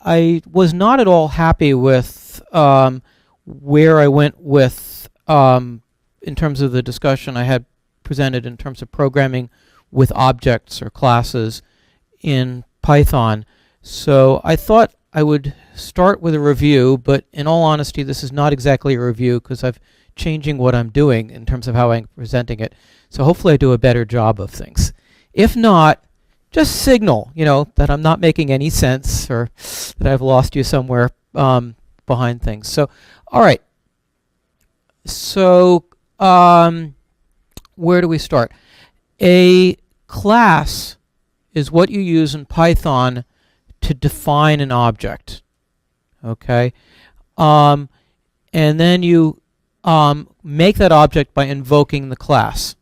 I was not at all happy with where I went with in terms of the discussion I had presented in terms of programming with objects or classes in Python. So I thought I would start with a review, but in all honesty, this is not exactly a review because I'm changing what I'm doing in terms of how I'm presenting it. So hopefully I do a better job of things. If not, just signal, that I'm not making any sense or that I've lost you somewhere behind things. So, all right. So, where do we start? A class is what you use in Python to define an object. Okay? And then you make that object by invoking the class.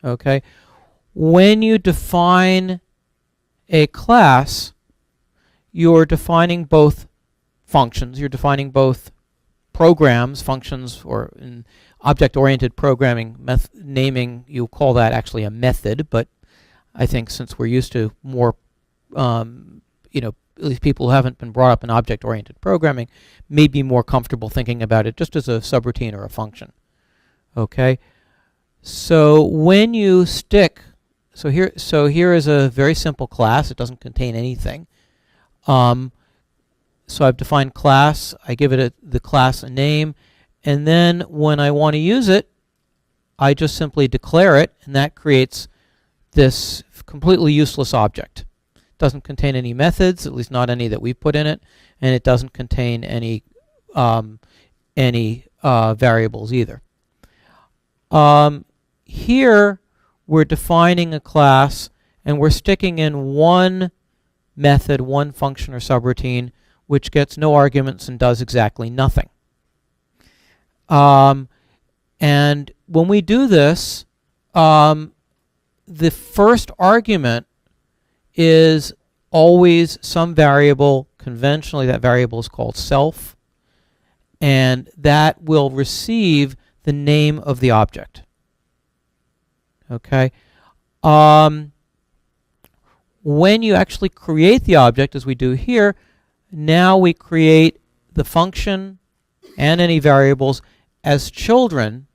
Okay? When you define a class, you're defining both functions. You're defining both programs, functions, or in object-oriented programming naming, you call that actually a method, but I think since we're used to more, at least people who haven't been brought up in object-oriented programming may be more comfortable thinking about it just as a subroutine or a function. Okay? So when you stick, so here is a very simple class. It doesn't contain anything. So I've defined class. I give it the class a name. And then when I want to use it, I just simply declare it, and that creates this completely useless object. It doesn't contain any methods, at least not any that we've put in it, and it doesn't contain any variables either. Here we're defining a class, and we're sticking in one method, one function or subroutine, which gets no arguments and does exactly nothing. And when we do this, the first argument is always some variable. Conventionally, that variable is called self, and that will receive the name of the object. Okay? When you actually create the object, as we do here, now we create the function and any variables as children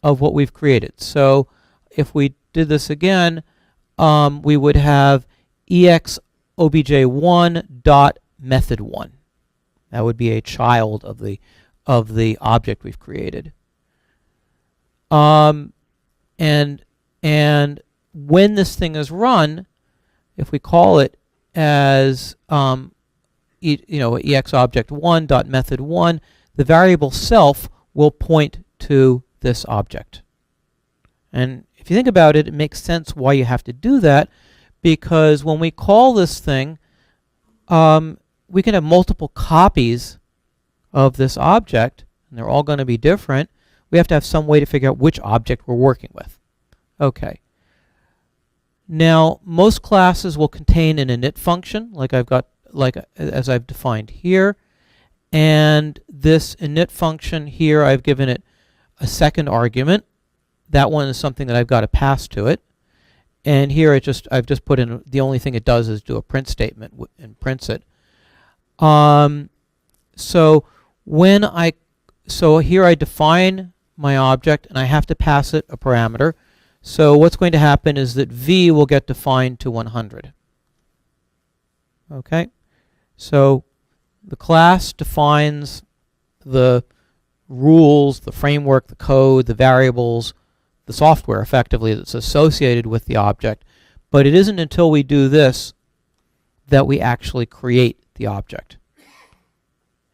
of what we've created. So if we did this again, we would have exobj1.method1. That would be a child of the object we've created. And when this thing is run, if we call it as exobject1.method1, the variable self will point to this object. And if you think about it, it makes sense why you have to do that, because when we call this thing, we can have multiple copies of this object, and they're all going to be different. We have to have some way to figure out which object we're working with. Okay. Now, most classes will contain an init function, as I've defined here. And this init function here, I've given it a second argument. That one is something that I've got to pass to it. And here I've just put in, the only thing it does is do a print statement and prints it. So here I define my object, and I have to pass it a parameter. So what's going to happen is that v will get defined to 100. Okay? So the class defines the rules, the framework, the code, the variables, the software effectively that's associated with the object. But it isn't until we do this that we actually create the object.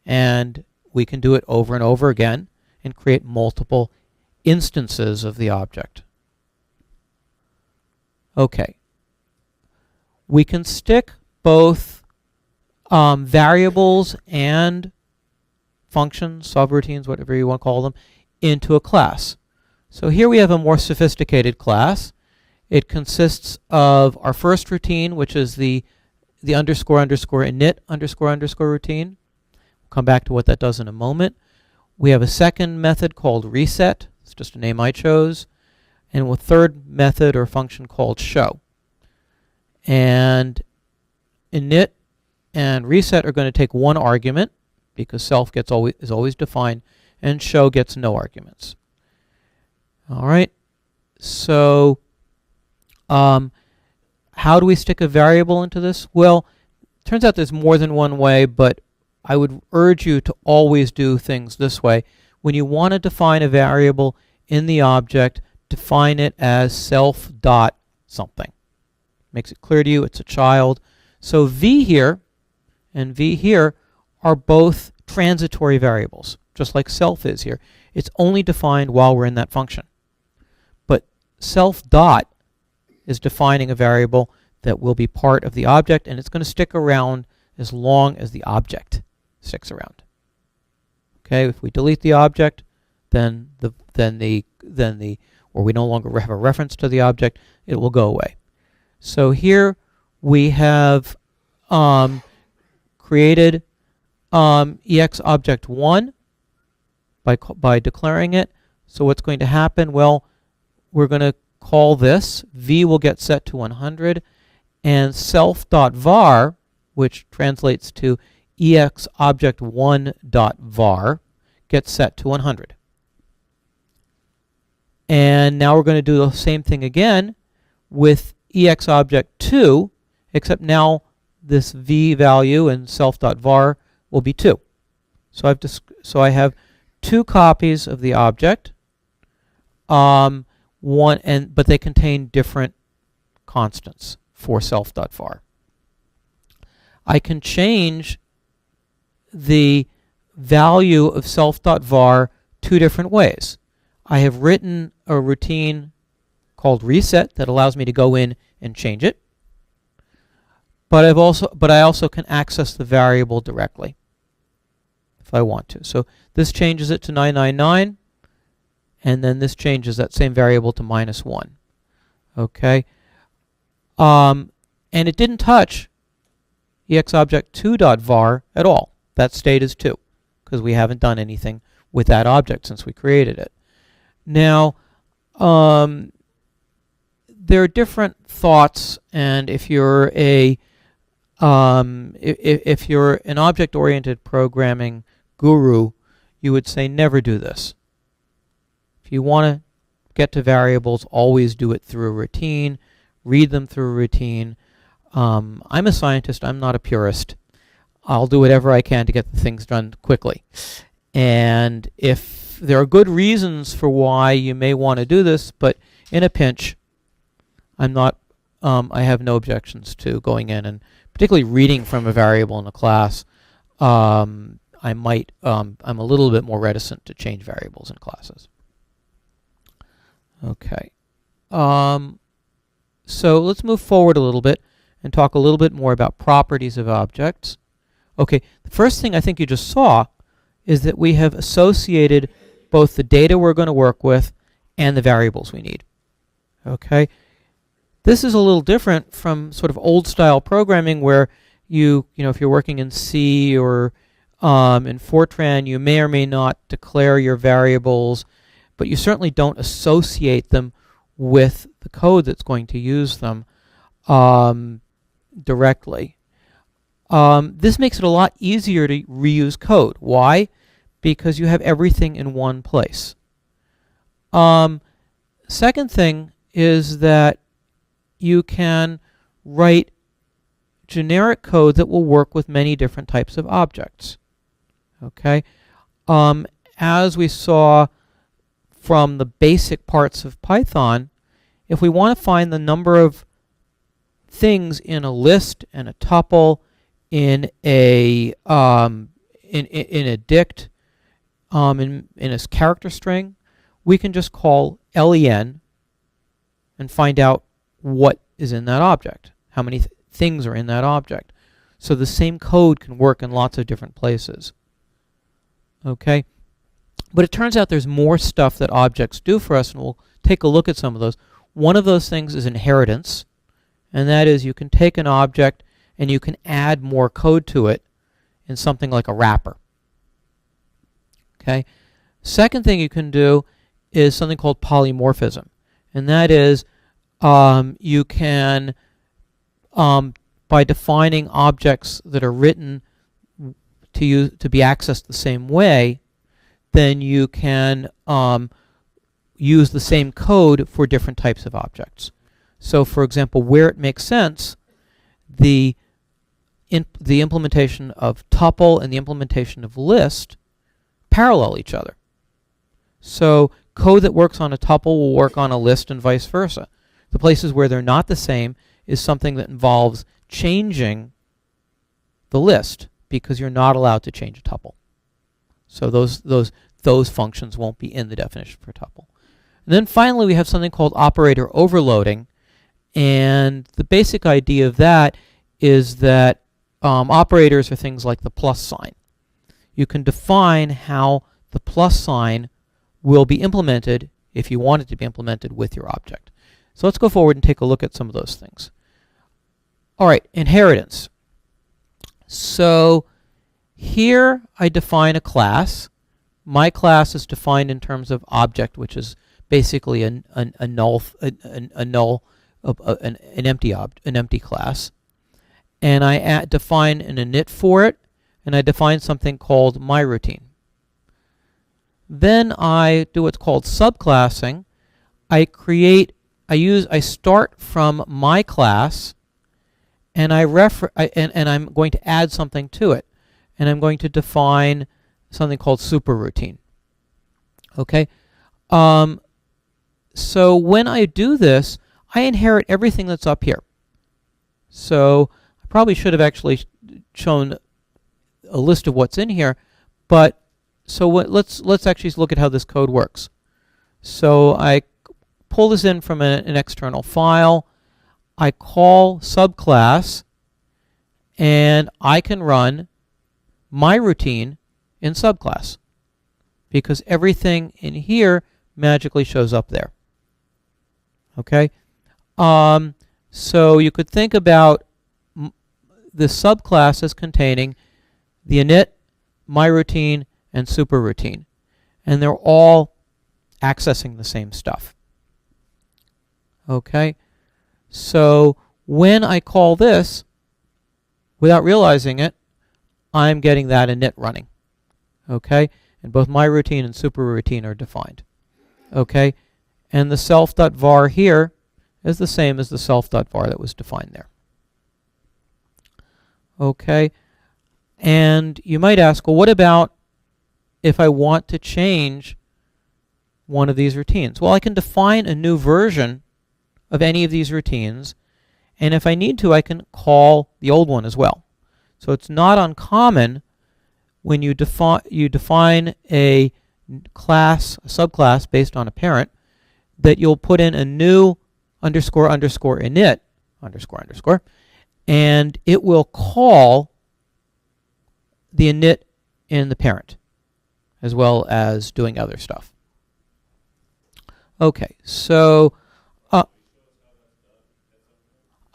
And we can do it over and over again and create multiple instances of the object. Okay. We can stick both variables and functions, subroutines, whatever you want to call them, into a class. So here we have a more sophisticated class. It consists of our first routine, which is the __init___ routine. We'll come back to what that does in a moment. We have a second method called reset. It's just a name I chose. And a third method or function called show. And init and reset are going to take one argument because self is always defined, and show gets no arguments. All right. So how do we stick a variable into this? Well, it turns out there's more than one way, but I would urge you to always do things this way. When you want to define a variable in the object, define it as self dot something. Makes it clear to you it's a child. So v here and v here are both transitory variables, just like self is here. It's only defined while we're in that function. But self dot is defining a variable that will be part of the object, and it's going to stick around as long as the object sticks around. Okay, if we delete the object, then or we no longer have a reference to the object, it will go away. So here we have created EX object 1 by declaring it. So what's going to happen? Well, we're going to call this. V will get set to 100, and self.var, which translates to EX object 1.var, gets set to 100. And now we're going to do the same thing again with EX object 2, except now this V value and self.var will be 2. So I have two copies of the object, but they contain different constants for self.var. I can change the value of self.var two different ways. I have written a routine called reset that allows me to go in and change it. But I also can access the variable directly if I want to. So this changes it to 999, and then this changes that same variable to -1. Okay, and it didn't touch exobject2.var at all. That stayed as 2 because we haven't done anything with that object since we created it. Now, there are different thoughts, and if you're if you're an object-oriented programming guru, you would say never do this. If you want to get to variables, always do it through a routine. Read them through a routine. I'm a scientist. I'm not a purist. I'll do whatever I can to get the things done quickly. And if there are good reasons for why you may want to do this, but in a pinch, I'm not. I have no objections to going in and particularly reading from a variable in a class. I'm a little bit more reticent to change variables in classes. Okay. So let's move forward a little bit and talk a little bit more about properties of objects. Okay, the first thing I think you just saw is that we have associated both the data we're going to work with and the variables we need. Okay, this is a little different from sort of old style programming where you know, if you're working in C or in Fortran, you may or may not declare your variables, but you certainly don't associate them with the code that's going to use them directly. This makes it a lot easier to reuse code. Why? Because you have everything in one place. Second thing is that you can write generic code that will work with many different types of objects. Okay? As we saw from the basic parts of Python, if we want to find the number of things in a list and a tuple in a dict in a character string, we can just call len and find out what is in that object, how many things are in that object. So the same code can work in lots of different places. Okay, but it turns out there's more stuff that objects do for us, and we'll take a look at some of those. One of those things is inheritance, and that is you can take an object and you can add more code to it in something like a wrapper. Okay. Second thing you can do is something called polymorphism, and that is you can by defining objects that are written to be accessed the same way, then you can use the same code for different types of objects. So for example, where it makes sense, the implementation of tuple and the implementation of list parallel each other. So code that works on a tuple will work on a list and vice versa. The places where they're not the same is something that involves changing the list, because you're not allowed to change a tuple. So those functions won't be in the definition for tuple. And then finally we have something called operator overloading, and the basic idea of that is that operators are things like the plus sign. You can define how the plus sign will be implemented if you want it to be implemented with your object. So let's go forward and take a look at some of those things. All right, inheritance. So here I define a class. My class is defined in terms of object, which is basically an empty class. And I define an init for it, and I define something called my routine. Then I do what's called subclassing. I start from my class, and I'm going to add something to it, and I'm going to define something called superroutine. Okay. So when I do this, I inherit everything that's up here. So I probably should have actually shown a list of what's in here, but so let's actually look at how this code works. So I pull this in from an external file. I call subclass, and I can run my routine in subclass because everything in here magically shows up there. Okay, so you could think about the subclass as containing the init, my routine, and superroutine, and they're all accessing the same stuff. Okay, so when I call this, without realizing it, I'm getting that init running. Okay, and both my routine and superroutine are defined. Okay, and the self.var here is the same as the self.var that was defined there. Okay, and you might ask, well, what about if I want to change one of these routines? Well, I can define a new version of any of these routines, and if I need to, I can call the old one as well. So it's not uncommon when you define a class, a subclass based on a parent, that you'll put in a new underscore underscore init underscore underscore, and it will call the init in the parent as well as doing other stuff. Okay, so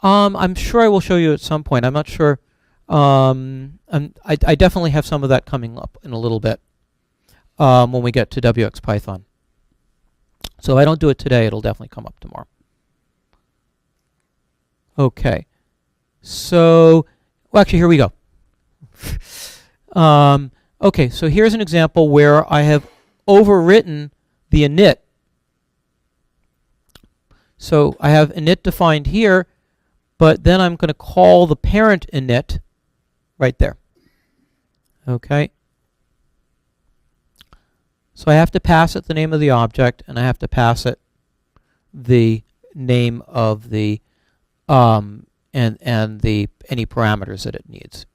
I'm sure I will show you at some point. I'm not sure. I definitely have some of that coming up in a little bit when we get to WX Python. So if I don't do it today, it'll definitely come up tomorrow. Okay, so well, actually, here we go. Okay, so here's an example where I have overwritten the init. So I have init defined here, but then I'm going to call the parent init right there. Okay. So I have to pass it the name of the object, and I have to pass it the name of the and the any parameters that it needs.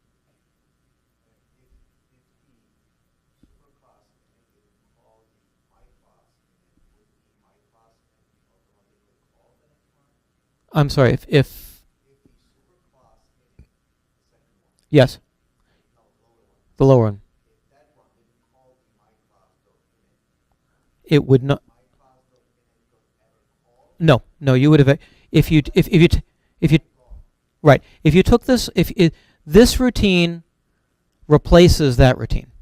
I'm sorry, if yes, the lower one. It would not. No, you would have if you right. If you took this, this routine replaces that routine.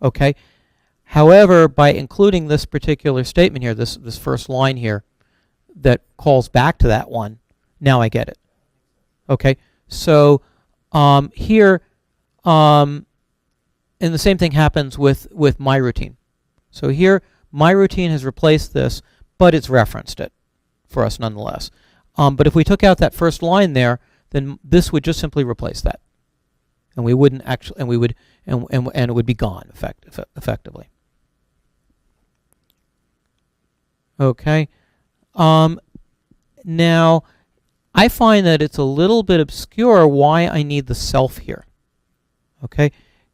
Okay. However, by including this particular statement here, this first line here, that calls back to that one, now I get it. Okay. So here, and the same thing happens with my routine. So here, my routine has replaced this, but it's referenced it for us nonetheless. But if we took out that first line there, then this would just simply replace that, and we wouldn't actually, and we would, and it would be gone effectively. Okay. Now, I find that it's a little bit obscure why I need the self here. Okay,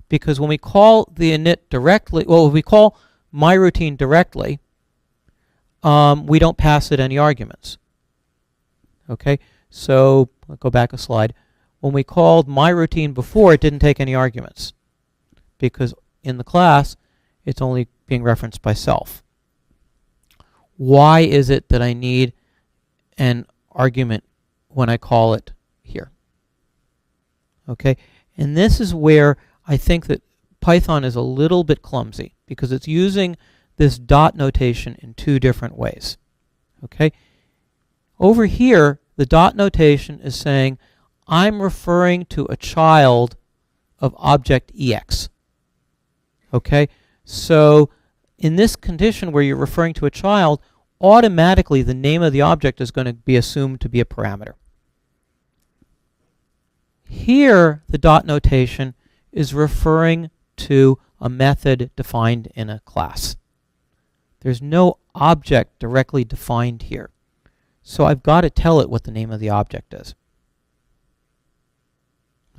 because when we call the init directly, well, if we call my routine directly, we don't pass it any arguments. Okay, so I'll go back a slide. When we called my routine before, it didn't take any arguments, because in the class, it's only being referenced by self. Why is it that I need an argument when I call it here? Okay, and this is where I think that Python is a little bit clumsy, because it's using this dot notation in two different ways. Okay, over here, the dot notation is saying I'm referring to a child of object EX. Okay, so in this condition where you're referring to a child, automatically the name of the object is going to be assumed to be a parameter. Here, the dot notation is referring to a method defined in a class. There's no object directly defined here. So I've got to tell it what the name of the object is.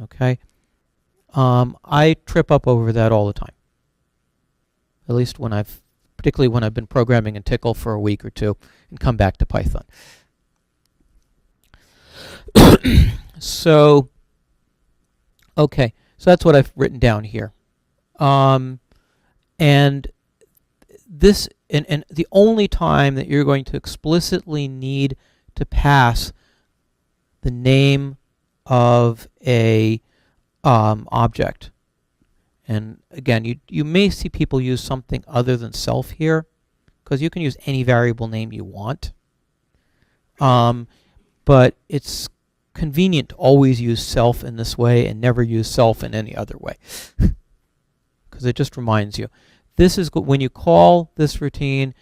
Okay? I trip up over that all the time. At least particularly when I've been programming in Tickle for a week or two and come back to Python. So, okay, so that's what I've written down here. And this, and the only time that you're going to explicitly need to pass the name of a object. And again, you may see people use something other than self here, because you can use any variable name you want. But it's convenient to always use self in this way and never use self in any other way, because it just reminds you. This is when you call this routine,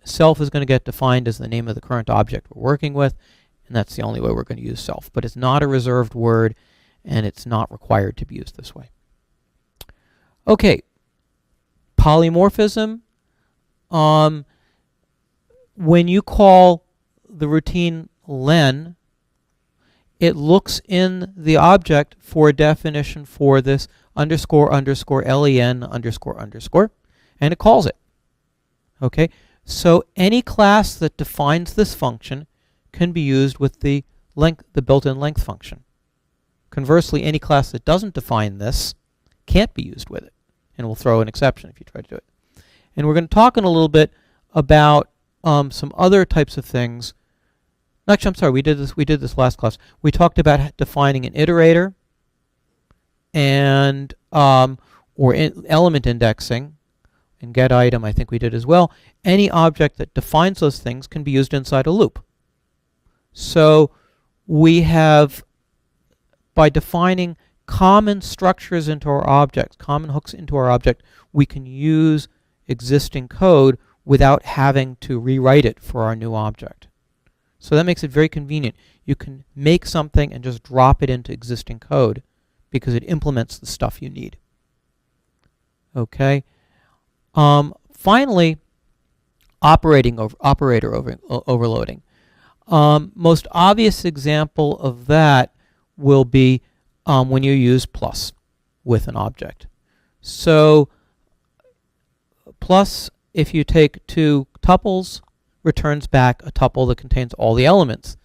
self is going to get defined as the name of the current object we're working with, and that's the only way we're going to use self. But it's not a reserved word, and it's not required to be used this way. Okay, polymorphism. When you call the routine len, it looks in the object for a definition for this underscore underscore len underscore underscore, and it calls it. Okay, so any class that defines this function can be used with the built-in length function. Conversely, any class that doesn't define this can't be used with it, and we'll throw an exception if you try to do it. And we're going to talk in a little bit about some other types of things. Actually, I'm sorry, we did this last class. We talked about defining an iterator and element indexing, and get item I think we did as well. Any object that defines those things can be used inside a loop. So we have, by defining common structures into our object, common hooks into our object, we can use existing code without having to rewrite it for our new object. So that makes it very convenient. You can make something and just drop it into existing code because it implements the stuff you need. Okay. Finally, operator overloading. Most obvious example of that will be when you use plus with an object. So plus, if you take two tuples, returns back a tuple that contains all the elements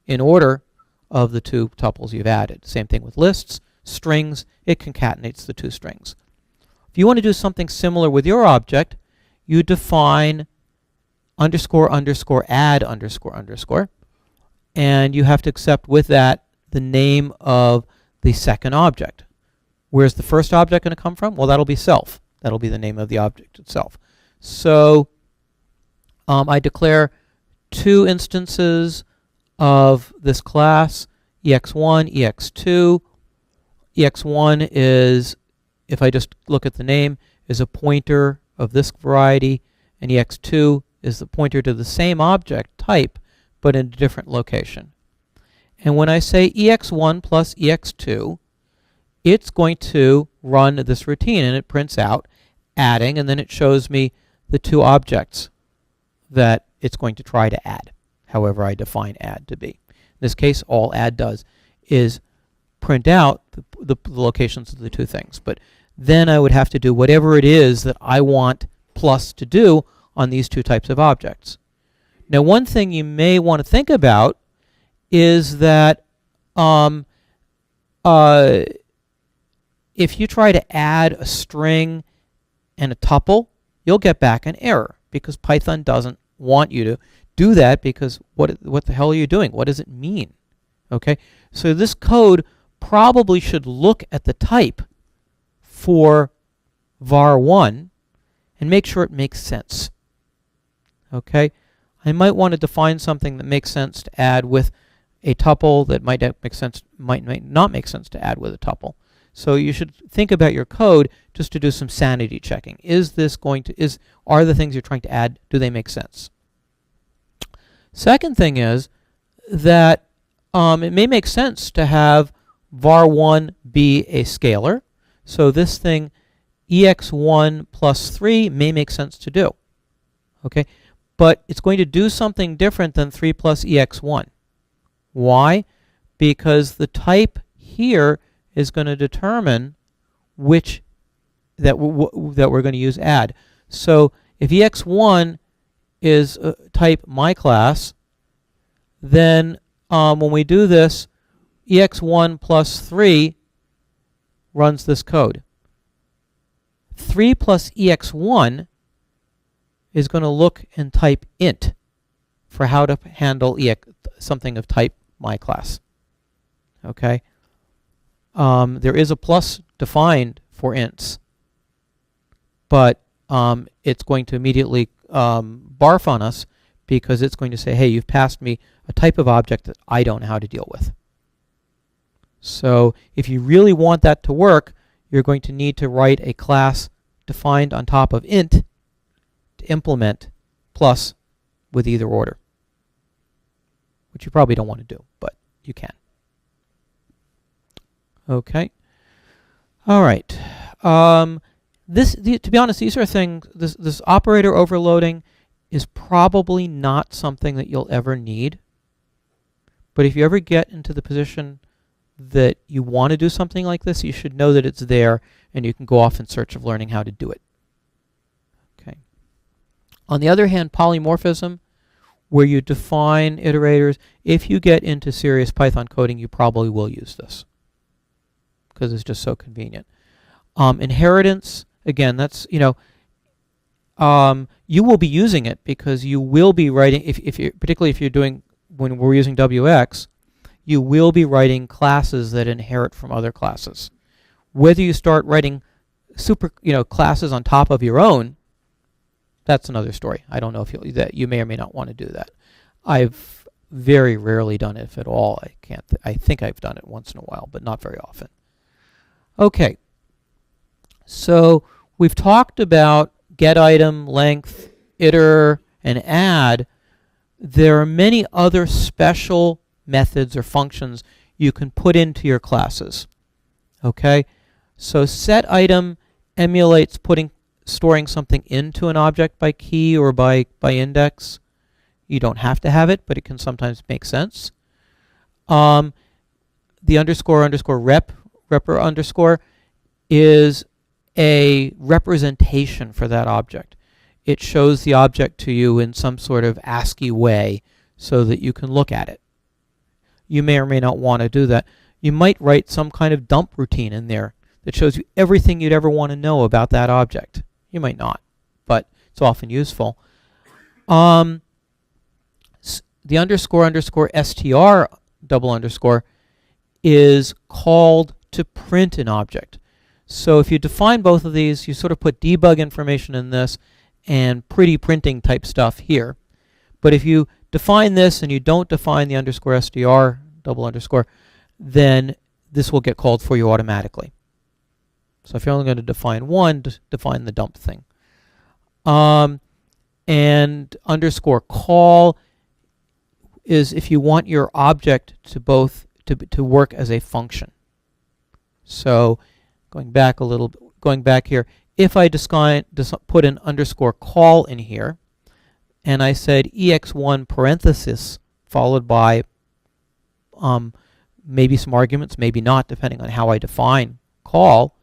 in order of the two tuples you've added. Same thing with lists, strings, it concatenates the two strings. If you want to do something similar with your object, you define underscore underscore add underscore underscore, and you have to accept with that the name of the second object. Where's the first object going to come from? Well, that'll be self. That'll be the name of the object itself. So I declare two instances of this class, EX1, EX2. EX1 is, if I just look at the name, is a pointer of this variety, and EX2 is the pointer to the same object type, but in a different location. And when I say EX1 plus EX2, it's going to run this routine, and it prints out adding, and then it shows me the two objects that it's going to try to add, however I define add to be. In this case, all add does is print out the locations of the two things. But then I would have to do whatever it is that I want plus to do on these two types of objects. Now, one thing you may want to think about is that if you try to add a string and a tuple, you'll get back an error because Python doesn't want you to do that, because what the hell are you doing? What does it mean? Okay, so this code probably should look at the type for var1 and make sure it makes sense. Okay, I might want to define something that makes sense to add with a tuple that might not make sense to add with a tuple. So you should think about your code just to do some sanity checking. Are the things you're trying to add, do they make sense? Second thing is that it may make sense to have var1 be a scalar. So this thing ex1 plus 3 may make sense to do. Okay, but it's going to do something different than 3 plus ex1. Why? Because the type here is going to determine which that we're going to use add. So if ex1 is type my class, then when we do this, ex1 plus 3 runs this code. 3 plus ex1 is going to look and type int for how to handle something of type my class. Okay. There is a plus defined for ints, but it's going to immediately barf on us because it's going to say, hey, you've passed me a type of object that I don't know how to deal with. So if you really want that to work, you're going to need to write a class defined on top of int to implement plus with either order, which you probably don't want to do, but you can. Okay. All right. To be honest, these are things. This operator overloading is probably not something that you'll ever need. But if you ever get into the position that you want to do something like this, you should know that it's there, and you can go off in search of learning how to do it. Okay. On the other hand, polymorphism, where you define iterators, if you get into serious Python coding, you probably will use this, because it's just so convenient. Inheritance, again, that's, you will be using it because you will be writing, particularly if you're doing, when we're using WX, you will be writing classes that inherit from other classes. Whether you start writing classes on top of your own, that's another story. I don't know if you may or may not want to do that. I've very rarely done it, if at all. I think I've done it once in a while, but not very often. Okay, so we've talked about get item, length, iter, and add. There are many other special methods or functions you can put into your classes. Okay, so set item emulates storing something into an object by key or by index. You don't have to have it, but it can sometimes make sense. The repr underscore is a representation for that object. It shows the object to you in some sort of ASCII way so that you can look at it. You may or may not want to do that. You might write some kind of dump routine in there that shows you everything you'd ever want to know about that object. You might not, but it's often useful. The underscore str double underscore is called to print an object. So if you define both of these, you sort of put debug information in this and pretty printing type stuff here. But if you define this and you don't define the underscore str double underscore, then this will get called for you automatically. So if you're only going to define one, define the dump thing. And underscore call is if you want your object to to work as a function. So going back here, if I put an underscore call in here, and I said ex1 parenthesis followed by maybe some arguments, maybe not, depending on how I define call,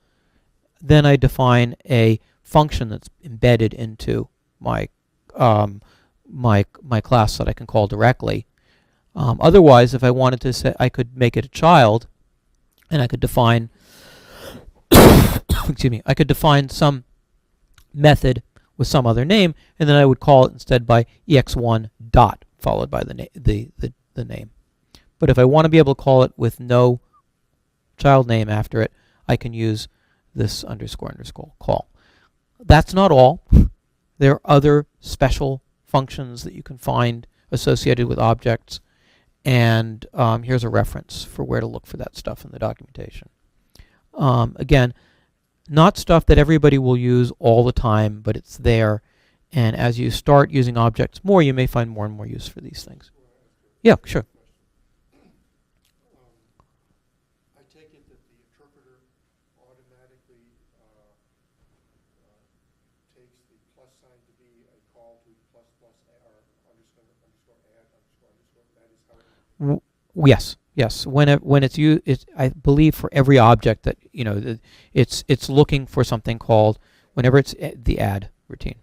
then I define a function that's embedded into my my class that I can call directly. Otherwise, if I wanted to say, I could make it a child, and I could define excuse me, I could define some method with some other name, and then I would call it instead by ex1 dot followed by the name. But if I want to be able to call it with no child name after it, I can use this underscore call. That's not all. There are other special functions that you can find associated with objects, and here's a reference for where to look for that stuff in the documentation. Again, not stuff that everybody will use all the time, but it's there, and as you start using objects more, you may find more and more use for these things. Yeah, sure. I take it that the interpreter automatically takes the plus sign to be a call to plus or underscore add underscore. That is how it. Yes. Yes, when it's used, I believe for every object that it's looking for something called whenever it's the add routine.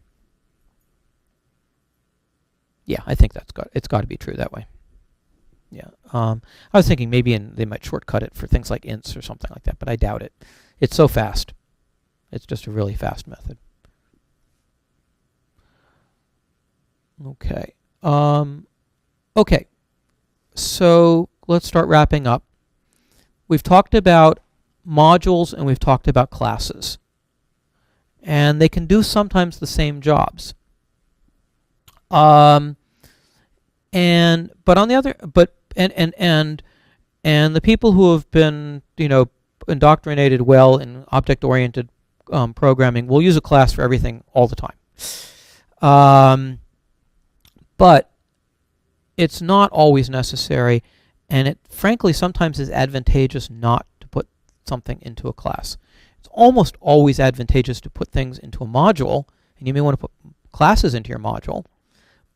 Yeah, I think it's got to be true that way. Yeah, I was thinking maybe they might shortcut it for things like ints or something like that, but I doubt it. It's so fast. It's just a really fast method. Okay. Okay. So let's start wrapping up. We've talked about modules and we've talked about classes. And they can do sometimes the same jobs. And the people who have been, indoctrinated well in object-oriented programming will use a class for everything all the time. But it's not always necessary, and it frankly sometimes is advantageous not to put something into a class. It's almost always advantageous to put things into a module, and you may want to put classes into your module,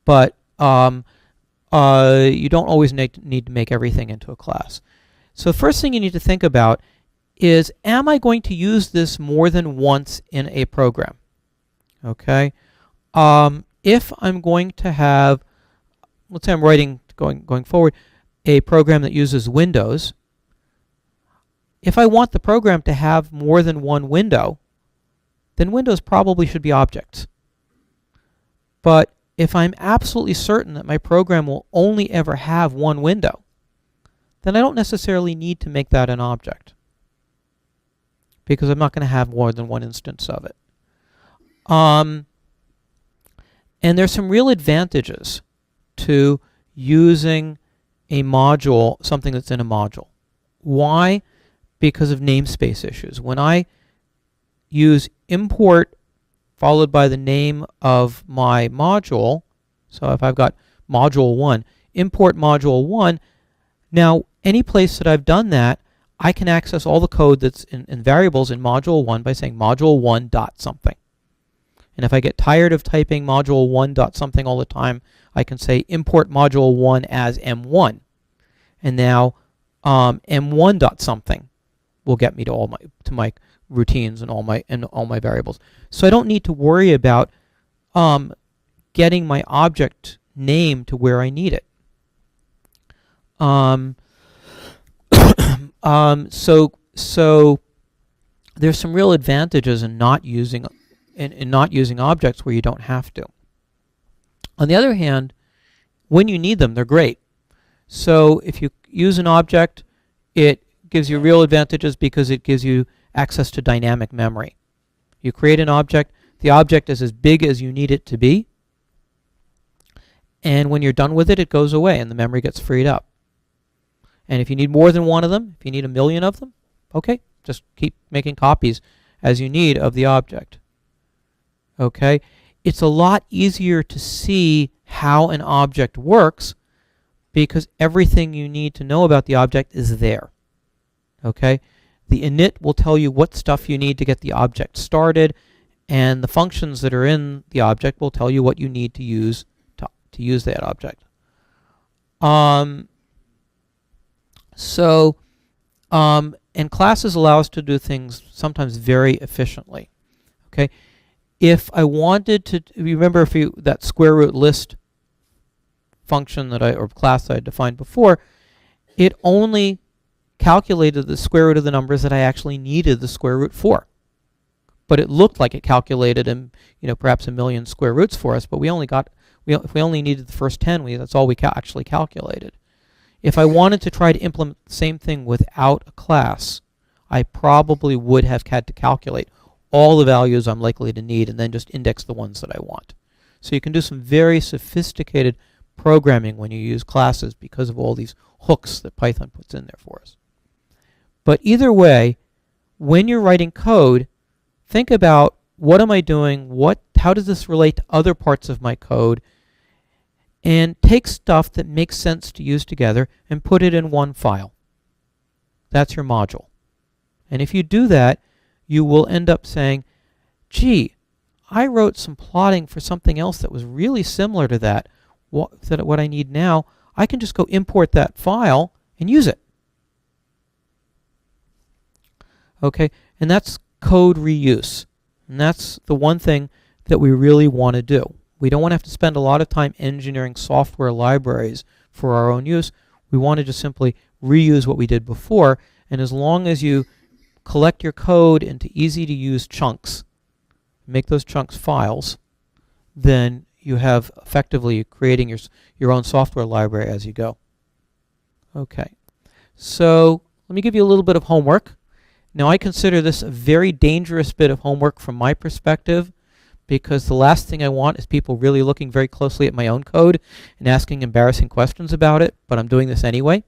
but you don't always need to make everything into a class. So the first thing you need to think about is, am I going to use this more than once in a program? Okay. If I'm going to have, let's say I'm writing, going forward, a program that uses windows. If I want the program to have more than one window, then windows probably should be objects. But if I'm absolutely certain that my program will only ever have one window, then I don't necessarily need to make that an object, because I'm not going to have more than one instance of it. And there's some real advantages to using a module, something that's in a module. Why? Because of namespace issues. When I use import followed by the name of my module, so if I've got module 1, import module 1, now any place that I've done that, I can access all the code that's in variables in module 1 by saying module 1 dot something. And if I get tired of typing module 1 dot something all the time, I can say import module 1 as M1. And now M1 dot something will get me to my routines and all my variables. So I don't need to worry about getting my object name to where I need it. So there's some real advantages in not using objects where you don't have to. On the other hand, when you need them, they're great. So if you use an object, it gives you real advantages because it gives you access to dynamic memory. You create an object, the object is as big as you need it to be, and when you're done with it, it goes away and the memory gets freed up. And if you need more than one of them, if you need 1,000,000 of them, okay, just keep making copies as you need of the object. Okay, it's a lot easier to see how an object works because everything you need to know about the object is there. Okay, the init will tell you what stuff you need to get the object started, and the functions that are in the object will tell you what you need to use to use that object. And classes allow us to do things sometimes very efficiently. Okay, if I wanted to, remember that square root list function or class that I defined before, it only calculated the square root of the numbers that I actually needed the square root for. But it looked like it calculated perhaps 1,000,000 square roots for us, but if we only needed the first 10, that's all we actually calculated. If I wanted to try to implement the same thing without a class, I probably would have had to calculate all the values I'm likely to need and then just index the ones that I want. So you can do some very sophisticated programming when you use classes because of all these hooks that Python puts in there for us. But either way, when you're writing code, think about, what am I doing? How does this relate to other parts of my code? And take stuff that makes sense to use together and put it in one file. That's your module. And if you do that, you will end up saying, gee, I wrote some plotting for something else that was really similar to that. What I need now, I can just go import that file and use it. Okay, and that's code reuse. And that's the one thing that we really want to do. We don't want to have to spend a lot of time engineering software libraries for our own use. We want to just simply reuse what we did before. And as long as you collect your code into easy to use chunks, make those chunks files, then you have effectively creating your own software library as you go. Okay, so let me give you a little bit of homework. Now, I consider this a very dangerous bit of homework from my perspective, because the last thing I want is people really looking very closely at my own code and asking embarrassing questions about it, but I'm doing this anyway.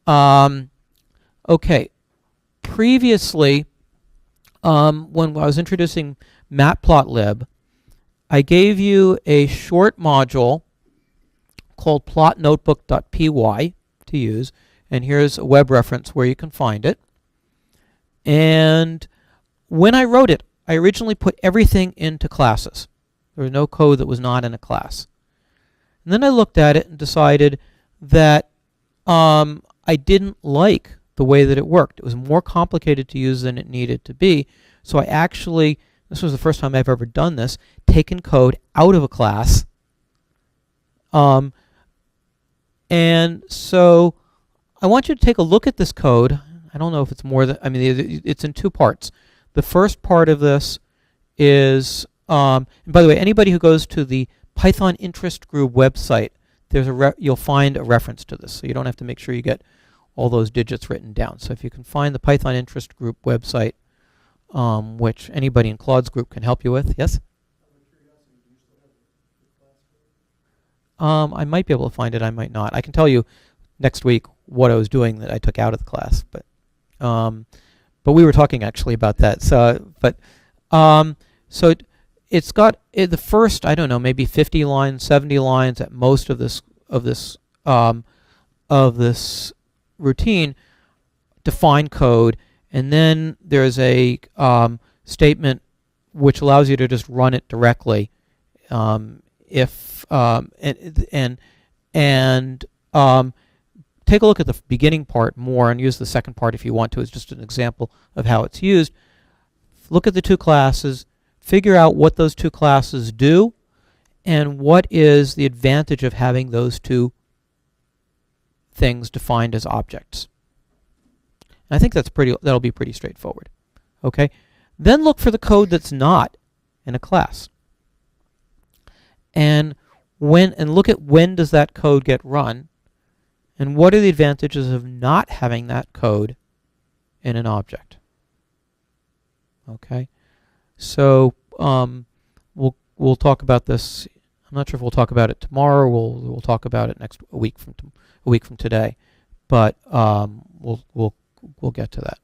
Okay, previously, when I was introducing matplotlib, I gave you a short module called plotnotebook.py to use, and here's a web reference where you can find it. And when I wrote it, I originally put everything into classes. There was no code that was not in a class. And then I looked at it and decided that I didn't like the way that it worked. It was more complicated to use than it needed to be. So I actually, this was the first time I've ever done this, taken code out of a class. And so I want you to take a look at this code. I don't know if it's more than, it's in two parts. The first part of this is, and by the way, anybody who goes to the Python Interest Group website, you'll find a reference to this, so you don't have to make sure you get all those digits written down. So if you can find the Python Interest Group website, which anybody in Claude's group can help you with, yes? I might be able to find it, I might not. I can tell you next week what I was doing that I took out of the class, but we were talking actually about that. So it's got the first, I don't know, maybe 50 lines, 70 lines at most of this routine, define code, and then there's a statement which allows you to just run it directly. Take a look at the beginning part more and use the second part if you want to. It's just an example of how it's used. Look at the two classes, figure out what those two classes do, and what is the advantage of having those two things defined as objects. And I think that'll be pretty straightforward. Okay? Then look for the code that's not in a class. And look at when does that code get run. And what are the advantages of not having that code in an object? Okay, so we'll talk about this. I'm not sure if we'll talk about it tomorrow. We'll talk about it a week from today. but we'll get to that.